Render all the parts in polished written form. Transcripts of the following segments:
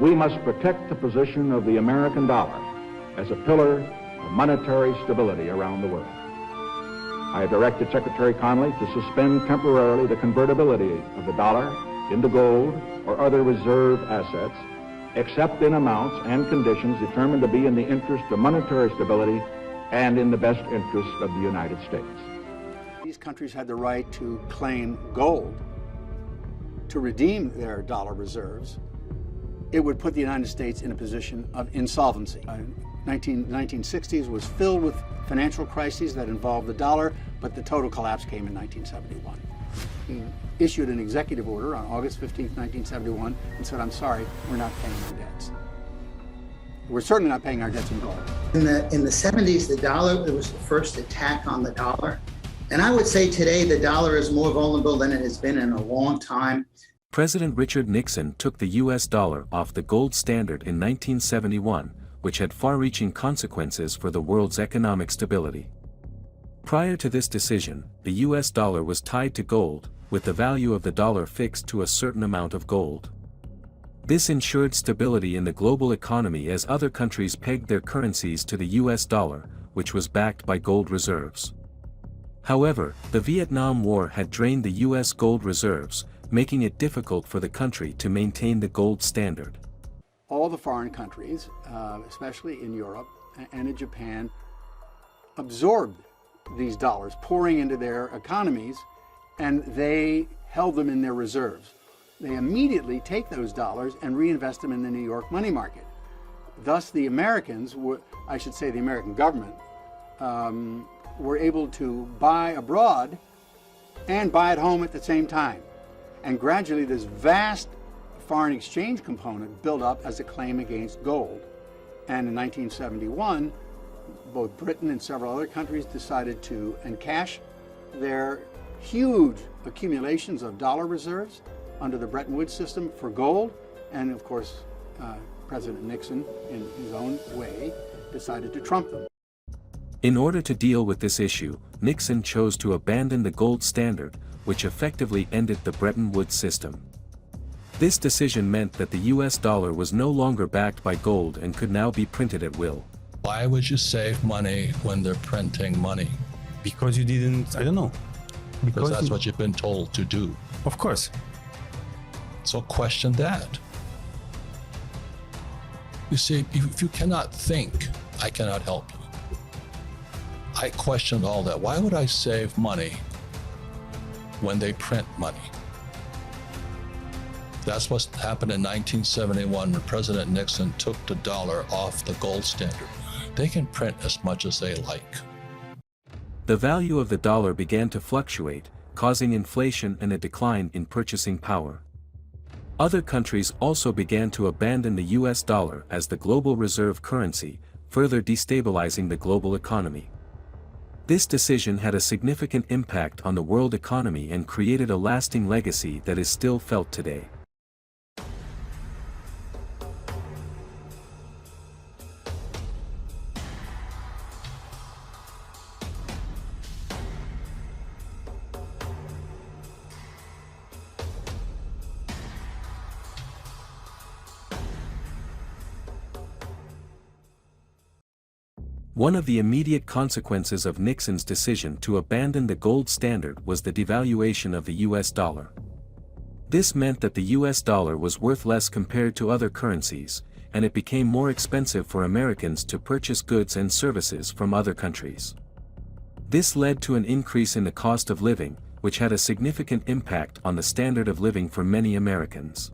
we must protect the position of the American dollar as a pillar of monetary stability around the world. I have directed Secretary Connally to suspend temporarily the convertibility of the dollar into gold or other reserve assets, except in amounts and conditions determined to be in the interest of monetary stability and in the best interest of the United States. These countries had the right to claim gold to redeem their dollar reserves. It would put the United States in a position of insolvency. The 1960s was filled with financial crises that involved the dollar, but the total collapse came in 1971. He issued an executive order on August 15, 1971, and said, "I'm sorry, we're not paying our debts. We're certainly not paying our debts in gold." In the 70s, the dollar, it was the first attack on the dollar. And I would say today the dollar is more vulnerable than it has been in a long time. President Richard Nixon took the U.S. dollar off the gold standard in 1971, which had far-reaching consequences for the world's economic stability. Prior to this decision, the U.S. dollar was tied to gold, with the value of the dollar fixed to a certain amount of gold. This ensured stability in the global economy as other countries pegged their currencies to the U.S. dollar, which was backed by gold reserves. However, the Vietnam War had drained the U.S. gold reserves, making it difficult for the country to maintain the gold standard. All the foreign countries, especially in Europe and in Japan, absorbed these dollars pouring into their economies, and they held them in their reserves. They immediately take those dollars and reinvest them in the New York money market. Thus, the Americans, I should say the American government, were able to buy abroad and buy at home at the same time. And gradually this vast foreign exchange component built up as a claim against gold. And in 1971, both Britain and several other countries decided to encash their huge accumulations of dollar reserves under the Bretton Woods system for gold. And of course, President Nixon, in his own way, decided to trump them. In order to deal with this issue, Nixon chose to abandon the gold standard, which effectively ended the Bretton Woods system. This decision meant that the U.S. dollar was no longer backed by gold and could now be printed at will. Why would you save money when they're printing money? Because you didn't, I don't know. Because that's what you've been told to do. Of course. So question that. You see, if you cannot think, I cannot help you. I questioned all that. Why would I save money when they print money? That's what happened in 1971 when President Nixon took the dollar off the gold standard. They can print as much as they like. The value of the dollar began to fluctuate, causing inflation and a decline in purchasing power. Other countries also began to abandon the U.S. dollar as the global reserve currency, further destabilizing the global economy. This decision had a significant impact on the world economy and created a lasting legacy that is still felt today. One of the immediate consequences of Nixon's decision to abandon the gold standard was the devaluation of the U.S. dollar. This meant that the U.S. dollar was worth less compared to other currencies, and it became more expensive for Americans to purchase goods and services from other countries. This led to an increase in the cost of living, which had a significant impact on the standard of living for many Americans.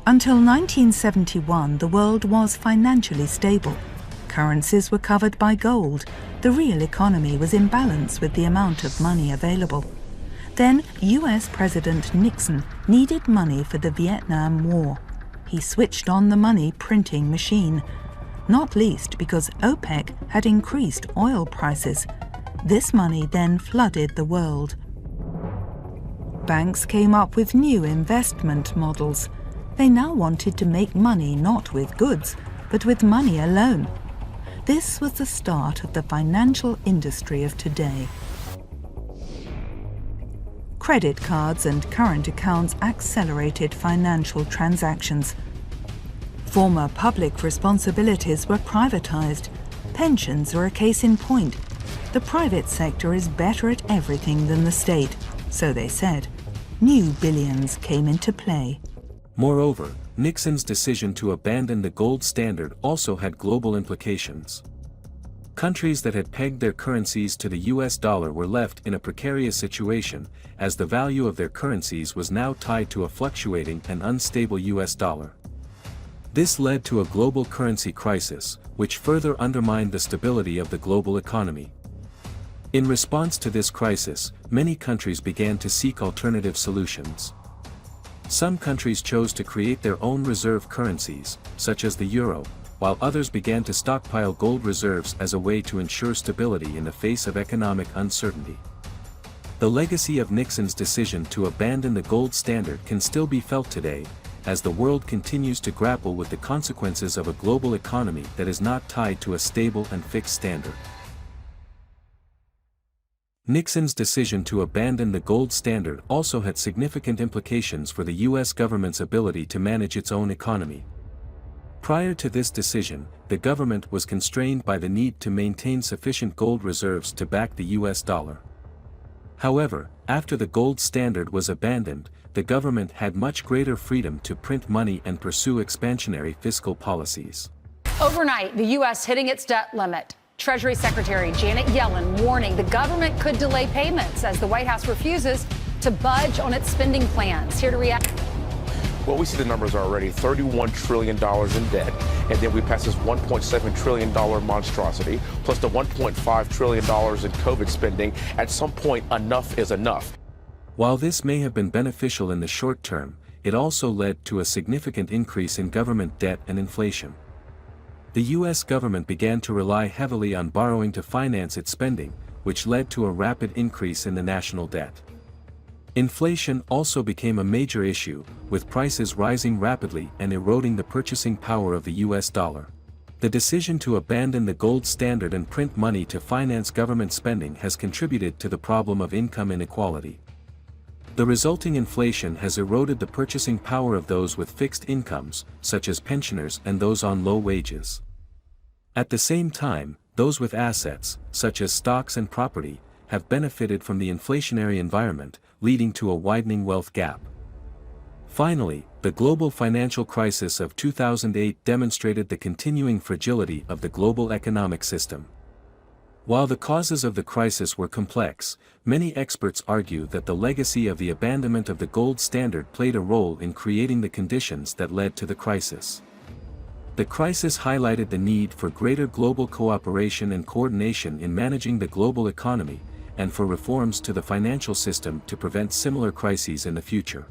Until 1971, the world was financially stable. Currencies were covered by gold. The real economy was in balance with the amount of money available. Then, US President Nixon needed money for the Vietnam War. He switched on the money printing machine, not least because OPEC had increased oil prices. This money then flooded the world. Banks came up with new investment models. They now wanted to make money not with goods, but with money alone. This was the start of the financial industry of today. Credit cards and current accounts accelerated financial transactions. Former public responsibilities were privatized. Pensions are a case in point. The private sector is better at everything than the state, so they said. New billions came into play. Moreover, Nixon's decision to abandon the gold standard also had global implications. Countries that had pegged their currencies to the US dollar were left in a precarious situation, as the value of their currencies was now tied to a fluctuating and unstable US dollar. This led to a global currency crisis, which further undermined the stability of the global economy. In response to this crisis, many countries began to seek alternative solutions. Some countries chose to create their own reserve currencies, such as the euro, while others began to stockpile gold reserves as a way to ensure stability in the face of economic uncertainty. The legacy of Nixon's decision to abandon the gold standard can still be felt today, as the world continues to grapple with the consequences of a global economy that is not tied to a stable and fixed standard. Nixon's decision to abandon the gold standard also had significant implications for the U.S. government's ability to manage its own economy. Prior to this decision, the government was constrained by the need to maintain sufficient gold reserves to back the U.S. dollar. However, after the gold standard was abandoned, the government had much greater freedom to print money and pursue expansionary fiscal policies. Overnight, the U.S. hitting its debt limit. Treasury Secretary Janet Yellen warning the government could delay payments as the White House refuses to budge on its spending plans. Here to react. Well, we see the numbers are already $31 trillion in debt, and then we pass this $1.7 trillion monstrosity, plus the $1.5 trillion in COVID spending. At some point, enough is enough. While this may have been beneficial in the short term, it also led to a significant increase in government debt and inflation. The U.S. government began to rely heavily on borrowing to finance its spending, which led to a rapid increase in the national debt. Inflation also became a major issue, with prices rising rapidly and eroding the purchasing power of the U.S. dollar. The decision to abandon the gold standard and print money to finance government spending has contributed to the problem of income inequality. The resulting inflation has eroded the purchasing power of those with fixed incomes, such as pensioners and those on low wages. At the same time, those with assets, such as stocks and property, have benefited from the inflationary environment, leading to a widening wealth gap. Finally, the global financial crisis of 2008 demonstrated the continuing fragility of the global economic system. While the causes of the crisis were complex, many experts argue that the legacy of the abandonment of the gold standard played a role in creating the conditions that led to the crisis. The crisis highlighted the need for greater global cooperation and coordination in managing the global economy, and for reforms to the financial system to prevent similar crises in the future.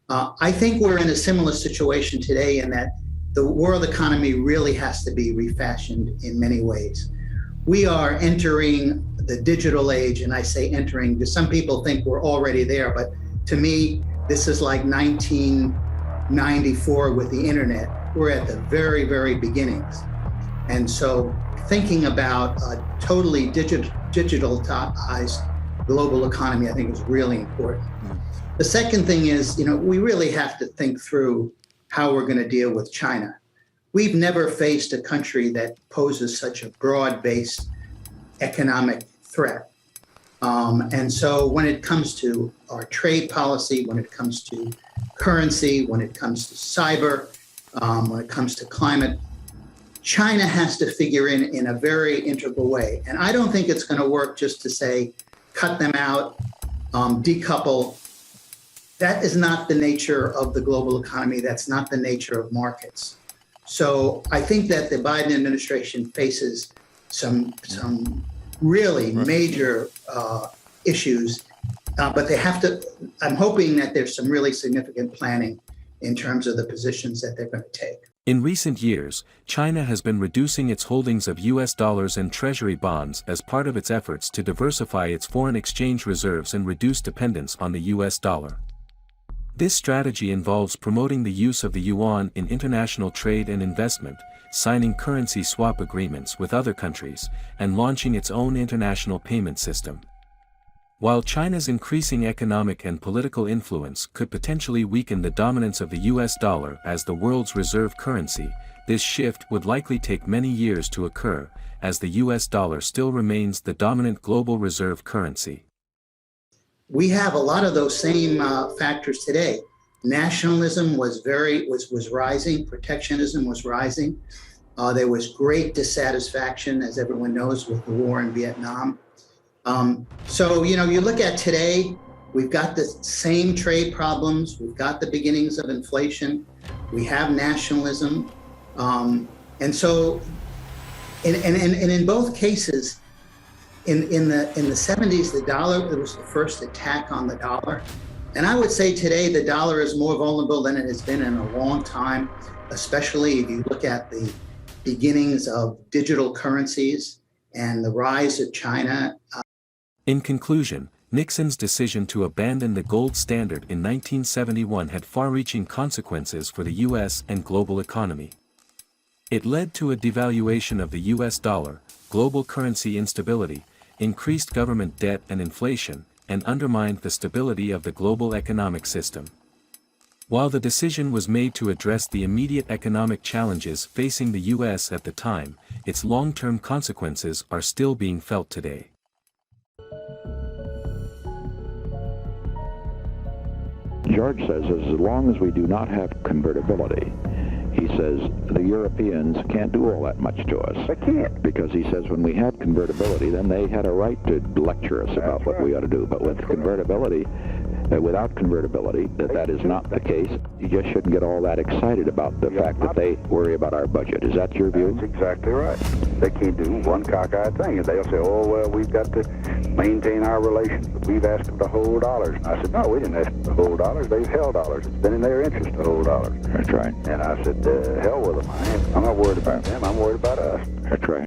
I think we're in a similar situation today in that the world economy really has to be refashioned in many ways. We are entering the digital age, and I say entering because some people think we're already there, but to me, this is like 1994 with the internet. We're at the very, very beginnings. And so thinking about a totally digitalized global economy, I think is really important. The second thing is, we really have to think through how we're going to deal with China. We've never faced a country that poses such a broad-based economic threat. And so when it comes to our trade policy, when it comes to currency, when it comes to cyber, when it comes to climate, China has to figure in a very integral way. And I don't think it's going to work just to say, cut them out, decouple. That is not the nature of the global economy. That's not the nature of markets. So I think that the Biden administration faces some really major issues, but they have to, I'm hoping that there's some really significant planning in terms of the positions that they're going to take. In recent years, China has been reducing its holdings of U.S. dollars and treasury bonds as part of its efforts to diversify its foreign exchange reserves and reduce dependence on the U.S. dollar. This strategy involves promoting the use of the yuan in international trade and investment, signing currency swap agreements with other countries, and launching its own international payment system. While China's increasing economic and political influence could potentially weaken the dominance of the US dollar as the world's reserve currency, this shift would likely take many years to occur, as the US dollar still remains the dominant global reserve currency. We have a lot of those same factors today. Nationalism was rising, protectionism was rising. There was great dissatisfaction, as everyone knows, with the war in Vietnam. So, you look at today, we've got the same trade problems. We've got the beginnings of inflation. We have nationalism. And so, and in both cases, in the 70s, the dollar, it was the first attack on the dollar. And I would say today, the dollar is more vulnerable than it has been in a long time, especially if you look at the beginnings of digital currencies and the rise of China. In conclusion, Nixon's decision to abandon the gold standard in 1971 had far-reaching consequences for the U.S. and global economy. It led to a devaluation of the U.S. dollar, global currency instability, increased government debt and inflation, and undermined the stability of the global economic system. While the decision was made to address the immediate economic challenges facing the U.S. at the time, its long-term consequences are still being felt today. George says as long as we do not have convertibility, he says the Europeans can't do all that much to us. They can't. Because he says when we had convertibility, then they had a right to lecture us about what we ought to do. But with convertibility, without convertibility, that is not the case. You just shouldn't get all that excited about the fact that they worry about our budget. Is that your view? That's exactly right. They can't do one cockeyed thing. And they'll say, oh, well, we've got to maintain our relations. We've asked them to hold dollars. And I said, no, we didn't ask them to hold dollars. They've held dollars. It's been in their interest to hold dollars. That's right. And I said, hell with them. I'm not worried about them. I'm worried about us. That's right.